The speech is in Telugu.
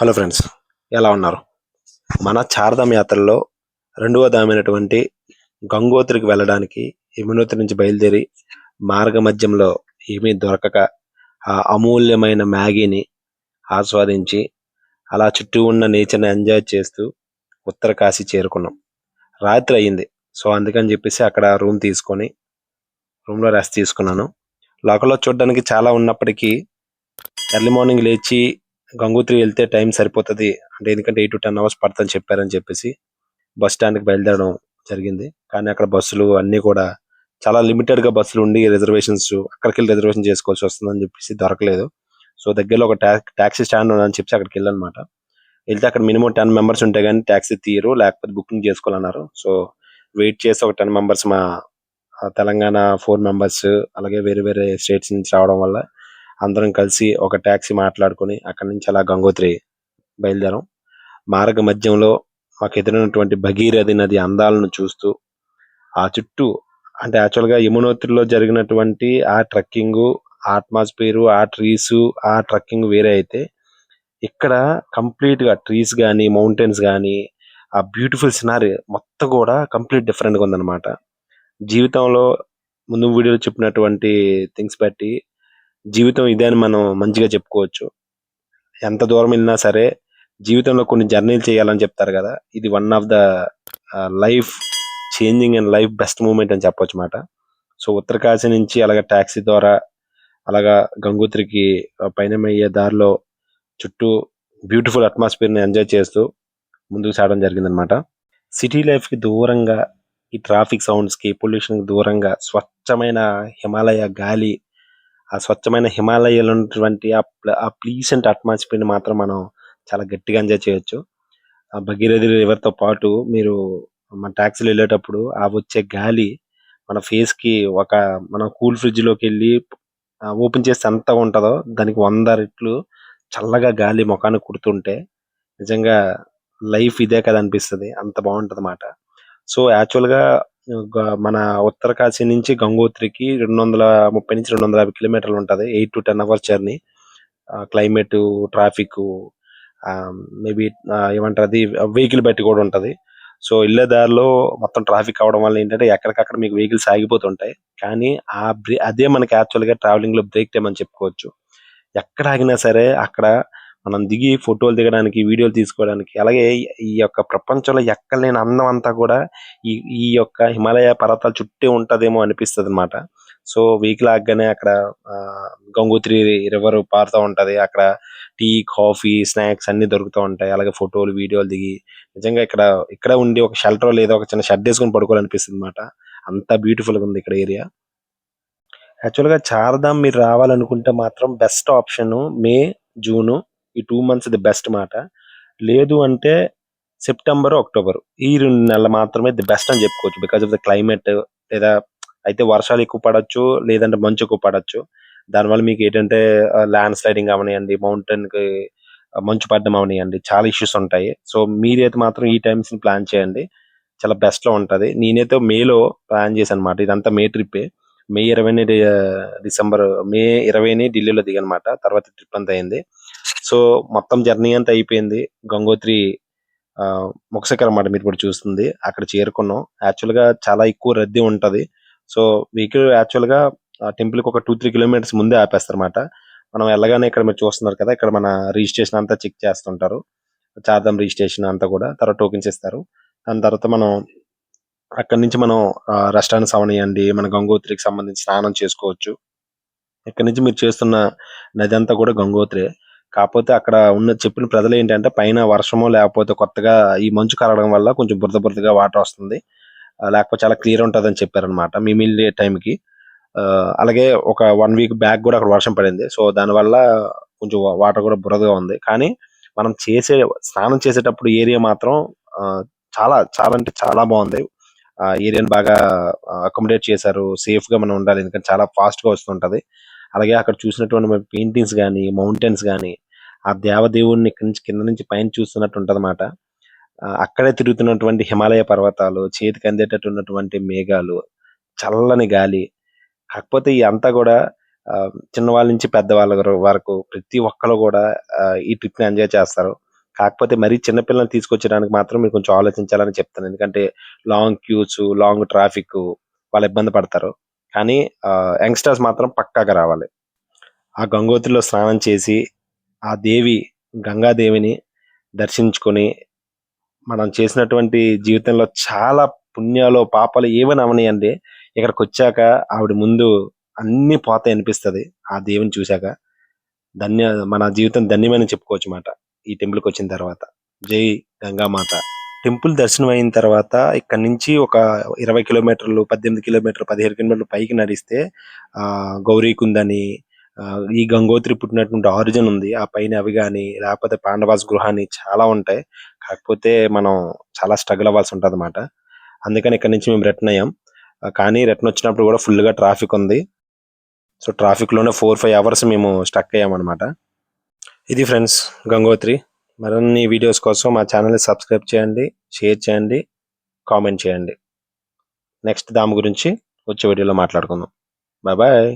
హలో ఫ్రెండ్స్, ఎలా ఉన్నారు? మన చార్ధామ్ యాత్రలో రెండవ ధామైనటువంటి గంగోత్రికి వెళ్ళడానికి యమునోత్రి నుంచి బయలుదేరి మార్గ మధ్యంలో ఏమీ దొరకక ఆ అమూల్యమైన మ్యాగీని ఆస్వాదించి అలా చుట్టూ ఉన్న నేచర్ని ఎంజాయ్ చేస్తూ ఉత్తర కాశీ చేరుకున్నాం. రాత్రి అయ్యింది. సో అందుకని చెప్పేసి అక్కడ రూమ్ తీసుకొని రూమ్లో రెస్ట్ తీసుకున్నాను. లోకల్లో చూడడానికి చాలా ఉన్నప్పటికీ ఎర్లీ మార్నింగ్ లేచి గంగోత్రి వెళ్తే టైం సరిపోతుంది అంటే, ఎందుకంటే 8 to 10 అవర్స్ పడుతుందని చెప్పారని చెప్పేసి బస్ స్టాండ్కి బయలుదేరడం జరిగింది. కానీ అక్కడ బస్సులు అన్నీ కూడా చాలా లిమిటెడ్గా బస్సులు ఉండి రిజర్వేషన్స్ అక్కడికి వెళ్ళి రిజర్వేషన్ చేసుకోవాల్సి వస్తుందని చెప్పేసి దొరకలేదు. సో దగ్గరలో ఒక ట్యాక్సీ స్టాండ్ ఉందని చెప్పి అక్కడికి వెళ్ళనమాట. వెళ్తే అక్కడ మినిమం 10 members ఉంటే కానీ ట్యాక్సీ తీయరు, లేకపోతే బుకింగ్ చేసుకోవాలన్నారు. సో వెయిట్ చేసి ఒక 10 members మా తెలంగాణ 4 members అలాగే వేరే వేరే స్టేట్స్ నుంచి రావడం వల్ల అందరం కలిసి ఒక ట్యాక్సీ మాట్లాడుకుని అక్కడి నుంచి అలా గంగోత్రి బయలుదేరాం. మార్గ మధ్యంలో మాకు ఎదురైనటువంటి భగీరథి నది అందాలను చూస్తూ ఆ చుట్టూ అంటే యాక్చువల్గా యమునోత్రిలో జరిగినటువంటి ఆ ట్రెక్కింగ్, అట్మాస్ఫియర్, ఆ ట్రీస్, ఆ ట్రెక్కింగ్ వేరే అయితే ఇక్కడ కంప్లీట్గా ట్రీస్ కానీ మౌంటైన్స్ కానీ ఆ బ్యూటిఫుల్ సినారీ మొత్తం కూడా కంప్లీట్ డిఫరెంట్గా ఉందన్నమాట. జీవితంలో ముందు వీడియోలో చెప్పినటువంటి థింగ్స్ బట్టి జీవితం ఇదే అని మనం మంచిగా చెప్పుకోవచ్చు. ఎంత దూరం వెళ్ళినా సరే జీవితంలో కొన్ని జర్నీలు చేయాలని చెప్తారు కదా, ఇది one of the life changing and life best moment అని చెప్పొచ్చు మాట. సో ఉత్తరకాశీ నుంచి అలాగా ట్యాక్సీ ద్వారా అలాగా గంగోత్రికి పయనమయ్యే దారిలో చుట్టూ బ్యూటిఫుల్ అట్మాస్ఫియర్ని ఎంజాయ్ చేస్తూ ముందుకు సాగడం జరిగిందనమాట. సిటీ లైఫ్కి దూరంగా ఈ ట్రాఫిక్ సౌండ్స్కి పొల్యూషన్కి దూరంగా స్వచ్ఛమైన హిమాలయ గాలి, ఆ స్వచ్ఛమైన హిమాలయాలు ఉన్నటువంటి ఆ ప్లీసెంట్ అట్మాస్ఫియర్ని మాత్రం మనం చాలా గట్టిగా ఎంజాయ్ చేయొచ్చు. ఆ భగీరథి రివర్తో పాటు మీరు మన ట్యాక్సీలో వెళ్ళేటప్పుడు ఆ వచ్చే గాలి మన ఫేస్కి ఒక మనం కూల్ ఫ్రిడ్జ్లోకి వెళ్ళి ఓపెన్ చేస్తే ఎంత ఉంటుందో దానికి 100 రెట్లు చల్లగా గాలి ముఖానికి కుడుతుంటే నిజంగా లైఫ్ ఇదే కదా అనిపిస్తుంది. అంత బాగుంటుంది అన్నమాట. సో యాక్చువల్గా మన ఉత్తర కాశీ నుంచి గంగోత్రికి 230 నుంచి 250 కిలోమీటర్లు ఉంటుంది. 8 to 10 hours journey. Climate, traffic, maybe ఏమంటారు అది వెహికల్ బట్టి కూడా ఉంటుంది. సో వెళ్ళే దారిలో మొత్తం ట్రాఫిక్ అవడం వల్ల ఏంటంటే ఎక్కడికక్కడ మీకు వెహికల్స్ ఆగిపోతుంటాయి. కానీ అదే మనకి యాక్చువల్గా ట్రావెలింగ్లో బ్రేక్ టైం అని చెప్పుకోవచ్చు. ఎక్కడ ఆగినా సరే అక్కడ మనం దిగి ఫోటోలు దిగడానికి, వీడియోలు తీసుకోవడానికి, అలాగే ఈ యొక్క ప్రపంచంలో ఎక్కడలేని అందం అంతా కూడా ఈ ఈ యొక్క హిమాలయ పర్వతాల చుట్టే ఉంటదేమో అనిపిస్తుంది అనమాట. సో వెహికల్ ఆగగానే అక్కడ గంగోత్రి రివర్ పారుతూ ఉంటది. అక్కడ టీ, కాఫీ, స్నాక్స్ అన్ని దొరుకుతూ ఉంటాయి. అలాగే ఫోటోలు, వీడియోలు దిగి నిజంగా ఇక్కడ ఉండి ఒక షెల్టర్ లేదా ఒక చిన్న షెడ్ వేసుకొని పడుకోవాలనిపిస్తుంది అనమాట. అంత బ్యూటిఫుల్ గా ఉంది ఇక్కడ ఏరియా. యాక్చువల్గా చార్ధామ్ మీరు రావాలనుకుంటే మాత్రం బెస్ట్ ఆప్షన్ మే, జూన్ ఈ 2 months ది బెస్ట్ మాట. లేదు అంటే సెప్టెంబర్, అక్టోబర్ ఈ 2 నెలలు మాత్రమే ది బెస్ట్ అని చెప్పుకోవచ్చు. బికాస్ ఆఫ్ ద క్లైమేట్, లేదా అయితే వర్షాలు ఎక్కువ పడవచ్చు, లేదంటే మంచు ఎక్కువ పడవచ్చు. దానివల్ల మీకు ఏంటంటే ల్యాండ్ స్లైడింగ్ అవనియండి, మౌంటైన్ కి మంచు పడడం అవనియండి, చాలా ఇష్యూస్ ఉంటాయి. సో మీరైతే మాత్రం ఈ టైమ్స్ ని ప్లాన్ చేయండి, చాలా బెస్ట్ లో ఉంటది. నేనైతే మేలో ప్లాన్ చేశాను అనమాట. ఇదంతా మే ట్రిప్పే. మే 20ని మే 20ని ఢిల్లీలో దిగనమాట. తర్వాత ట్రిప్ అంతా అయింది. సో మొత్తం జర్నీ అంతా అయిపోయింది. గంగోత్రి మొక్సకర్ అన్నమాట మీరు ఇప్పుడు చూస్తుంది. అక్కడ చేరుకున్నాం. యాక్చువల్ గా చాలా ఎక్కువ రద్దీ ఉంటది. సో వెహికల్ యాక్చువల్ గా టెంపుల్ కి ఒక 2-3 కిలోమీటర్స్ ముందే ఆపేస్తారన్నమాట. మనం వెళ్ళగానే ఇక్కడ మీరు చూస్తున్నారు కదా, ఇక్కడ మన రిజిస్ట్రేషన్ అంతా చెక్ చేస్తుంటారు. చార్ధామ్ రిజిస్ట్రేషన్ అంతా కూడా. తర్వాత టోకెన్స్ ఇస్తారు. దాని తర్వాత మనం అక్కడి నుంచి మనం రెస్టారెంట్స్ అవనియండి, మన గంగోత్రికి సంబంధించి స్నానం చేసుకోవచ్చు. ఇక్కడ నుంచి మీరు చేస్తున్న నది అంతా కూడా గంగోత్రే. కాకపోతే అక్కడ ఉన్న చెప్పిన ప్రజలు ఏంటంటే పైన వర్షమో లేకపోతే కొత్తగా ఈ మంచు కరగడం వల్ల కొంచెం బురద బురదగా వాటర్ వస్తుంది, లేకపోతే చాలా క్లియర్ ఉంటుంది అని చెప్పారనమాట మేము వెళ్ళే టైంకి. అలాగే ఒక 1 week బ్యాక్ కూడా అక్కడ వర్షం పడింది. సో దానివల్ల కొంచెం వాటర్ కూడా బురదగా ఉంది. కానీ మనం స్నానం చేసేటప్పుడు ఏరియా మాత్రం ఆ, చాలా చాలా అంటే చాలా బాగుంది. ఆ ఏరియాని బాగా అకామిడేట్ చేశారు. సేఫ్ గా మనం ఉండాలి, ఎందుకంటే చాలా ఫాస్ట్ గా వస్తుంటది. అలాగే అక్కడ చూసినటువంటి పెయింటింగ్స్ కానీ, మౌంటైన్స్ కానీ, ఆ దేవదేవుడిని ఇక్కడి నుంచి కింద నుంచి పైన చూస్తున్నట్టు ఉంటదన్నమాట. అక్కడే తిరుగుతున్నటువంటి హిమాలయ పర్వతాలు, చేతికి అందేటట్టు ఉన్నటువంటి మేఘాలు, చల్లని గాలి. కాకపోతే ఈ అంతా కూడా చిన్నవాళ్ళ నుంచి పెద్దవాళ్ళ వరకు ప్రతి ఒక్కరు కూడా ఈ ట్రిప్ ని ఎంజాయ్ చేస్తారు. కాకపోతే మరీ చిన్న పిల్లల్ని తీసుకొచ్చడానికి మాత్రం మీరు కొంచెం ఆలోచించాలని చెప్తాను. ఎందుకంటే లాంగ్ క్యూస్, లాంగ్ ట్రాఫిక్ వాళ్ళు ఇబ్బంది పడతారు. కానీ యంగ్‌స్టర్స్ మాత్రం పక్కాగా రావాలి. ఆ గంగోత్రిలో స్నానం చేసి, ఆ దేవి గంగాదేవిని దర్శించుకొని, మనం చేసినటువంటి జీవితంలో చాలా పుణ్యాలో, పాపాలు ఏవైనా అవనియండి, ఇక్కడికొచ్చాక ఆవిడ ముందు అన్నీ పోతాయనిపిస్తది. ఆ దేవుని చూశాక. ధన్య మన జీవితం ధన్యమని చెప్పుకోవచ్చుమాట. ఈ టెంపుల్‌కొచ్చిన తర్వాత. జై గంగామాత. టెంపుల్ దర్శనం అయిన తర్వాత ఇక్కడి నుంచి ఒక 20 కిలోమీటర్లు, 18 కిలోమీటర్లు, 15 కిలోమీటర్లు పైకి నడిస్తే గౌరీకుండ్ అని, ఈ గంగోత్రి పుట్టినటువంటి ఆరిజిన్ ఉంది. ఆ పైన అవి గాని, లేకపోతే పాండవాస్ గృహ అని చాలా ఉంటాయి. కాకపోతే మనం చాలా స్ట్రగుల్ అవ్వాల్సి ఉంటదన్నమాట. అందుకని ఇక్కడి నుంచి మేము రిటర్న్ అయ్యాం. కానీ రిటర్న్ వచ్చినప్పుడు కూడా ఫుల్‌గా ట్రాఫిక్ ఉంది. సో, ట్రాఫిక్‌లోనే 4, 5 అవర్స్ మేము స్టక్ అయ్యామన్నమాట. ఇది ఫ్రెండ్స్ గంగోత్రి. మరిన్ని వీడియోస్ కోసం మా ఛానల్‌ని సబ్స్క్రైబ్ చేయండి, షేర్ చేయండి, కామెంట్ చేయండి. నెక్స్ట్ దాని గురించి వచ్చే వీడియోలో మాట్లాడుకుందాం. Bye bye.